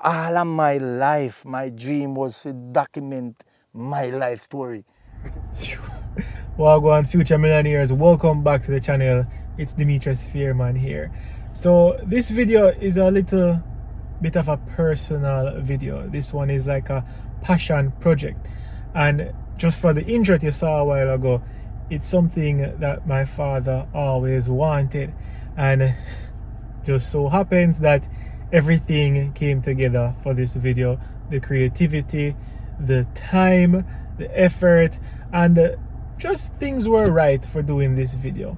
All of my life, my dream was to document my life story. Wagwan future millionaires, welcome back to the channel. It's Demetress Fairman here. So this video is a little bit of a personal video. This one is like a passion project, and just for the intro that you saw a while ago, it's something that my father always wanted, and just so happens that everything came together for this video. The creativity, the time, the effort, and just things were right for doing this video.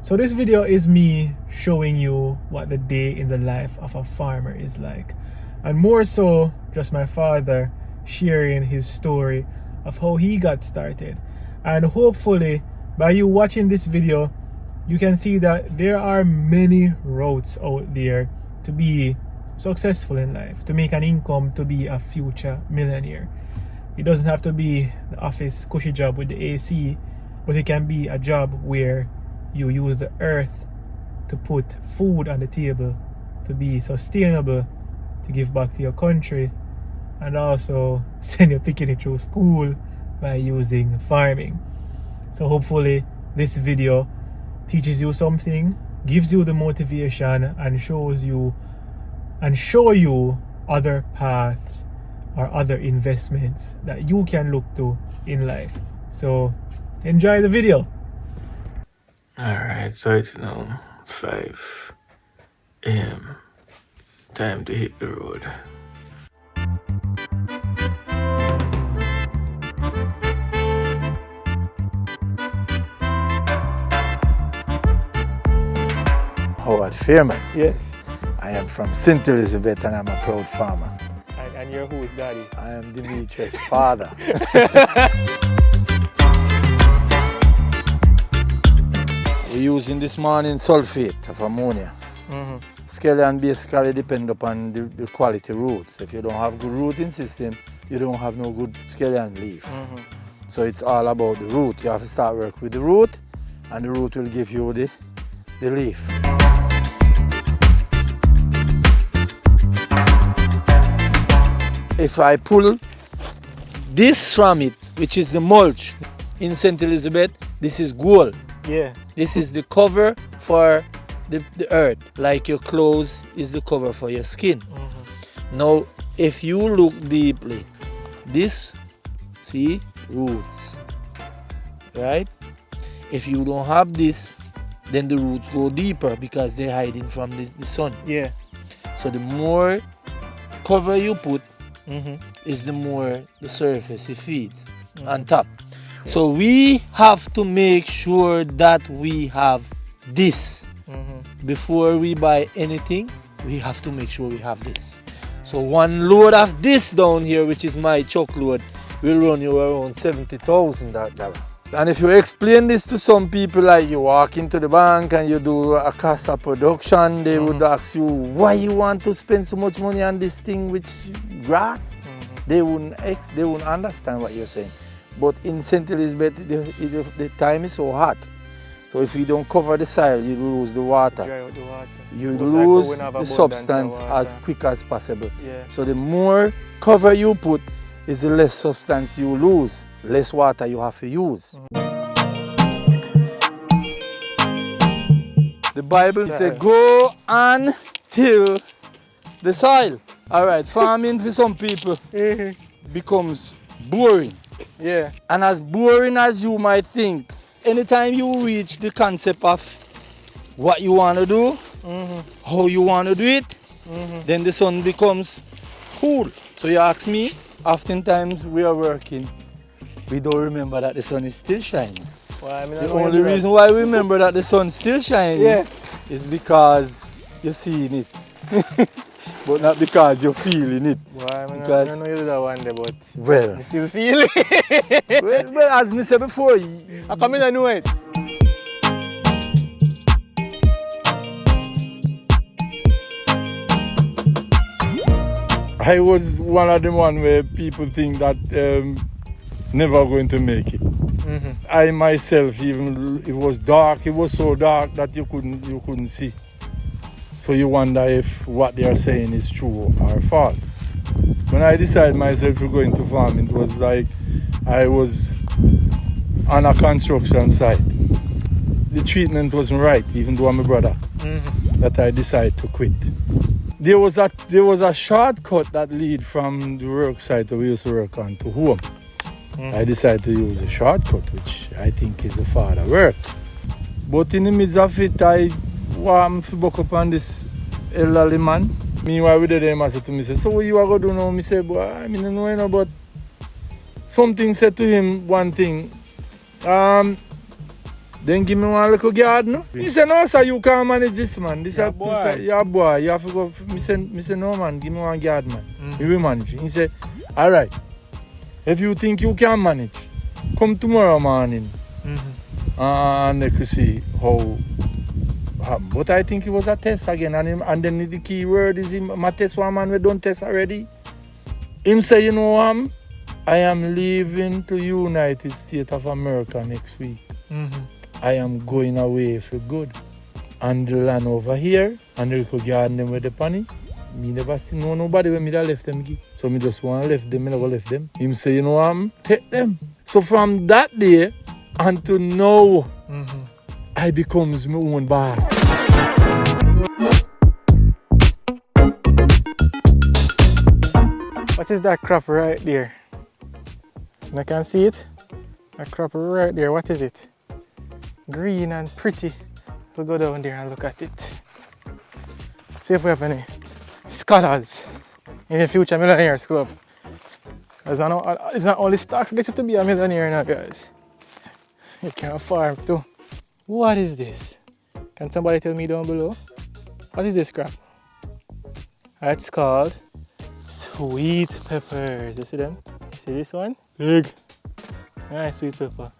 So this video is me showing you what the day in the life of a farmer is like, and more so just my father sharing his story of how he got started. And hopefully by you watching this video, you can see that there are many routes out there to be successful in life, to make an income, to be a future millionaire. It doesn't have to be the office cushy job with the AC, but it can be a job where you use the earth to put food on the table, to be sustainable, to give back to your country, and also send your picnic through school by using farming. So hopefully this video teaches you something, gives you the motivation, and show you other paths or other investments that you can look to in life. So enjoy the video. Alright, so it's now 5 a.m. Time to hit the road. Howard Fairman. Yes. I am from St. Elizabeth and I'm a proud farmer. And you're who's daddy? I am Demetress' father. We're using this morning sulfate of ammonia. Scallion basically depend upon the quality roots. If you don't have good rooting system, you don't have no good scallion leaf. So it's all about the root. You have to start work with the root, and the root will give you the leaf. If I pull this from it, which is the mulch in St. Elizabeth, this is gold. Yeah. This is the cover for the earth, like your clothes is the cover for your skin. Now, if you look deeply, this, see, roots, right? If you don't have this, then the roots go deeper because they're hiding from the sun. Yeah. So the more cover you put, is the more the surface it feeds on top. So we have to make sure that we have this. Before we buy anything, we have to make sure we have this. So one load of this down here, which is my chuck load, will run you around $70,000. And if you explain this to some people, like you walk into the bank and you do a cost of production, they would ask you why you want to spend so much money on this thing which grass. They wouldn't understand what you're saying. But in St. Elizabeth, the time is so hot. So if you don't cover the soil, you lose the water. Dry out the water. You Looks lose like the substance as quick as possible. Yeah. So the more cover you put, is the less substance you lose, less water you have to use. The Bible says, go and till the soil. All right, farming for some people becomes boring. Yeah. And as boring as you might think, anytime you reach the concept of what you want to do, how you want to do it, then the sun becomes cool. So you ask me, oftentimes we are working, we don't remember that the sun is still shining. Well, I mean, The only reason why we remember that the sun is still shining is because you're seeing it. But not because you're feeling it. Well, I mean, Because- I know you do that one day, but Well, you still feel it. well, as I said before, I come in and know it. I was one of the one where people think that never going to make it. I myself, even it was dark, it was so dark that you couldn't see. So you wonder if what they are saying is true or false. When I decided myself to go into farming, it was like I was on a construction site. The treatment wasn't right, even though I'm a brother, that I decided to quit. There was a shortcut that lead from the work site that we used to work on to home. I decided to use a shortcut, which I think is the father work. But in the midst of it, I want to buck up on this elderly man. Meanwhile, we did him, I said to me, so what you are going to do now? I said, boy, I mean, I don't know, but something said to him one thing. Then give me one little garden. He said, no, sir, you can't manage this, man. This yeah, boy. Yeah, boy, you have to go. Me say, no, man, give me one garden, man. We will manage. He said, all right. If you think you can manage, come tomorrow morning. And they could see how. But I think it was a test again. And then the key word is my test one man we don't test already. Him say, you know, I am leaving to United States of America next week. I am going away for good. And the land over here, and the little garden them with the penny. Me never see nobody when me da left them. So me just want to left them, me never left them. Him say, you know, take them. So from that day until now, I becomes my own boss. What is that crop right there? I can see it. That crop right there, what is it? Green and pretty. We'll go down there and look at it. See if we have any scholars in the future millionaires club. It's not only stocks get you to be a millionaire now, guys. You can farm too. What is this? Can somebody tell me down below? What is this crop? It's called sweet peppers. You see them? You see this one? Big. Nice sweet pepper.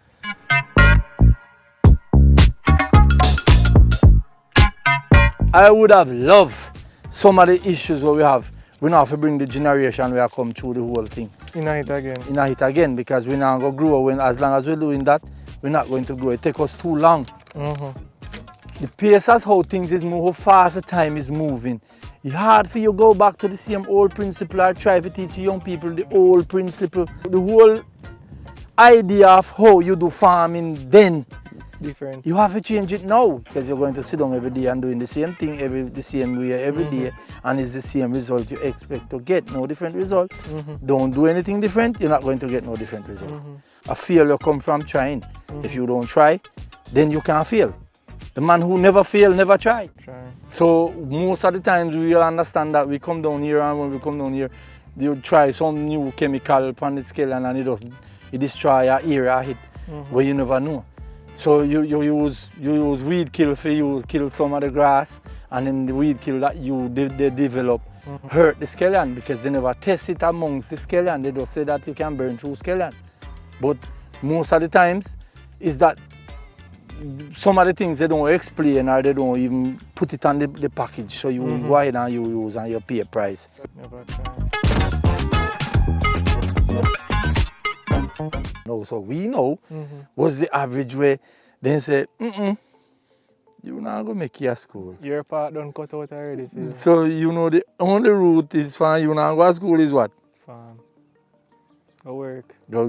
I would have loved some of the issues where we have. We now have to bring the generation we have come through the whole thing. In it again. In it again, because we're not going to grow. As long as we're doing that, we're not going to grow. It takes us too long. The pace as how things is moving, how fast the time is moving. It's hard for you to go back to the same old principle or try to teach young people the old principle. The whole idea of how you do farming then, different. You have to change it now, because you're going to sit down every day and doing the same thing the same way every day, and it's the same result you expect to get. No different result. Don't do anything different, you're not going to get no different result. A failure comes from trying. If you don't try, then you can't fail. The man who never fail, never try. So most of the times we will understand that we come down here, and when we come down here, you try some new chemical upon the Scallion and it destroy your area hit where you never know. So you use weed kill for you kill some of the grass, and then the weed kill that they develop hurt the Scallion, because they never test it amongst the Scallion. They just say that you can burn through Scallion. But most of the times is that some of the things they don't explain, or they don't even put it on the package, so you go ahead and you use and you pay a price. No, so we know what's the average way. Then say, you're not gonna make your school. Your part done cut out already. So you know the only route is for you not go to school is what? Farm. Go work. Go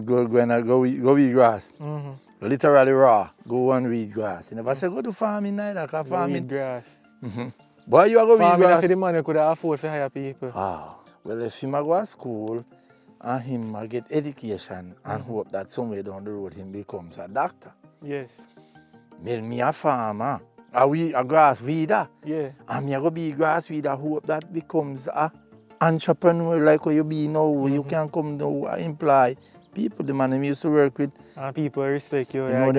eat grass. Literally raw. Go and weed grass. You never say go to farming neither. Cause farming. Weed grass. Why you are going to weed grass? Farming the money could afford to hire people. Well, if him go to school and him get education and hope that somewhere down the road him becomes a doctor. Yes. Me a farmer. A grass weeder. Yeah. And me go be grass weeder, hope that becomes a entrepreneur like what you be now. You can come now and employ people. The man I used to work with. And people respect you. You know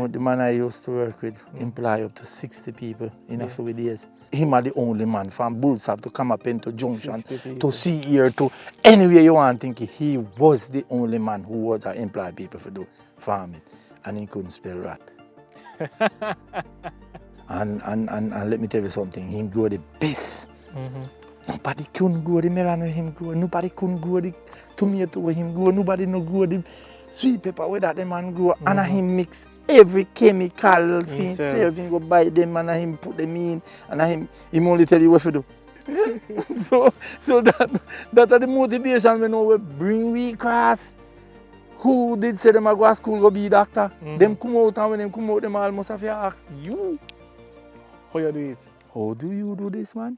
the man I used to work with employ up to 60 people in a few days. Him are the only man from Bullsap to come up into Junction to see here to anywhere you want to think. He was the only man who was employ people for do farming, and he couldn't spell rat. and let me tell you something, he grew the best. Nobody couldn't grow the melon with him grow. Nobody couldn't grow the tomato with him grow. Nobody no grow the sweet pepper with that the man grow. And him mix every chemical thing. Himself, he go buy them and him put them in. And him only tell you what to do. so that are the motivation we know we bring we class. Who did say them a go to school go be doctor? Them come out and when them come out, them almost have to ask you. How you do it? How do you do this, man?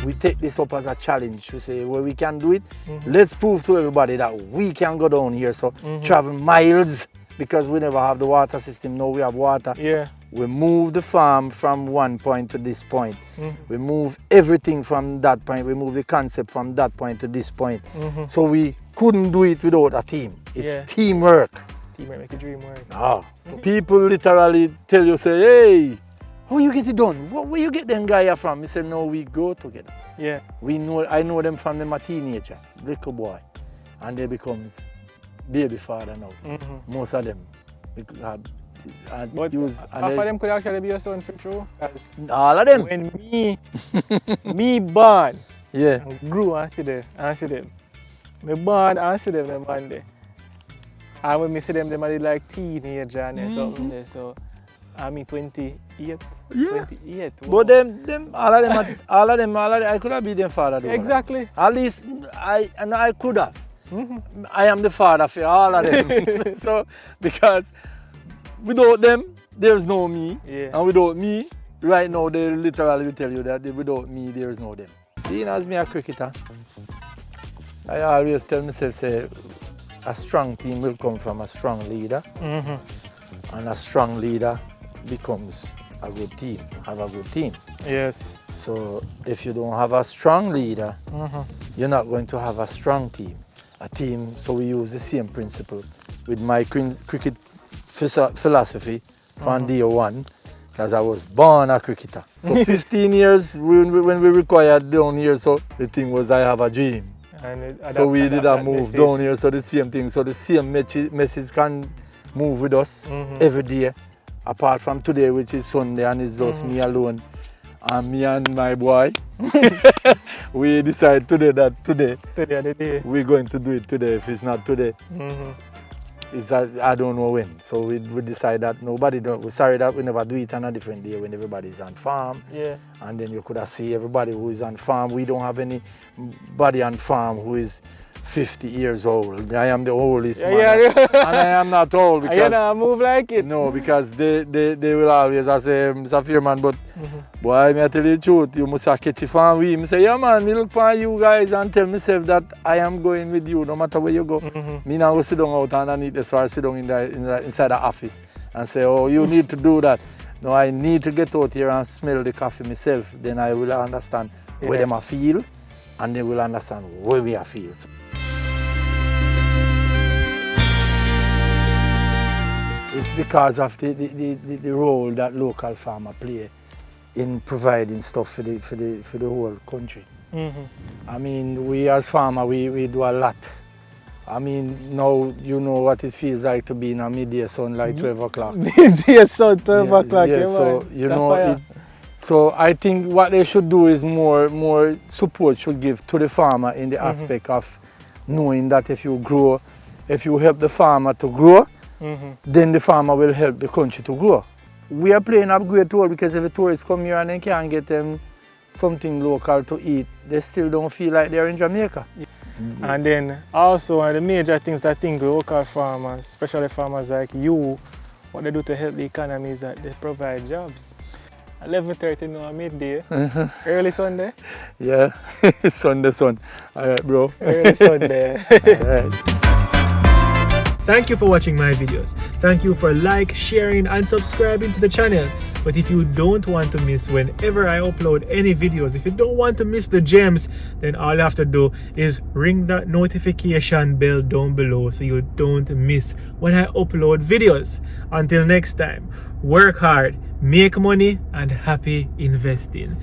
We take this up as a challenge. We say, well, we can do it. Let's prove to everybody that we can go down here. So travel miles because we never have the water system. Now we have water. Yeah. We move the farm from one point to this point. We move everything from that point. We move the concept from that point to this point. So we couldn't do it without a team. It's teamwork. Teamwork make a dream work. So people literally tell you, say, hey, how you get it done? Where you get them guy from? I say, no, we grow together. Yeah. I know them from them a teenager, little boy. And they becomes baby father now. Most of them. But half of them could actually be your son for true. All of them. When me born, and grew and see them. Me born and see them one day. And when me see them are like teenager and something there. So I mean 28. Yeah. 28. But them all of them, I could have been their father. Exactly. At least I could have. I am the father for all of them. So because without them, there's no me. Yeah. And without me, right now, they literally will tell you that without me, there's no them. Being as me a cricketer, I always tell myself, say, a strong team will come from a strong leader. And a strong leader becomes a good team, have a good team. Yes. So if you don't have a strong leader, you're not going to have a strong team. A team, so we use the same principle with my cricket philosophy from day one, because I was born a cricketer. So 15 years when we required down here, so the thing was I have a dream. So we did a move down here, so the same thing. So the same message can move with us every day, apart from today, which is Sunday, and it's just me alone. And me and my boy, we decide today that today we're going to do it today. If it's not today, it's I don't know when. So we decide that we're sorry that we never do it on a different day when everybody's on farm. Yeah. And then you could have see everybody who is on farm. We don't have anybody on farm who is 50 years old. I am the oldest man. And I am not old because you don't move like it. No, because they will always say, Mr. Fairman, but boy, I tell you the truth, you must have catch a farm with me. I say, yeah man, me look for you guys and tell myself that I am going with you no matter where you go. Me now go sit down out underneath the store, sit down inside the office and say, oh, you need to do that. No, I need to get out here and smell the coffee myself. Then I will understand where them I feel, and they will understand where we are feel. It's because of the role that local farmer play in providing stuff for the whole country. I mean, we as farmer, we do a lot. I mean, now you know what it feels like to be in a midday sun like 12 o'clock. Midday sun, 12 o'clock, so you know, so I think what they should do is more support should give to the farmer in the aspect of knowing that if you help the farmer to grow, then the farmer will help the country to grow. We are playing a great role because if the tourists come here and they can't get them something local to eat, they still don't feel like they're in Jamaica. And then also one of the major things that I think local farmers, especially farmers like you, what they do to help the economy is that they provide jobs. 11:30 now, midday, early Sunday. Yeah, Sunday sun. All right, bro. Early Sunday. All right. Thank you for watching my videos. Thank you for sharing and subscribing to the channel. But if you don't want to miss whenever I upload any videos, if you don't want to miss the gems, then all you have to do is ring that notification bell down below so you don't miss when I upload videos. Until next time, work hard, make money, and happy investing.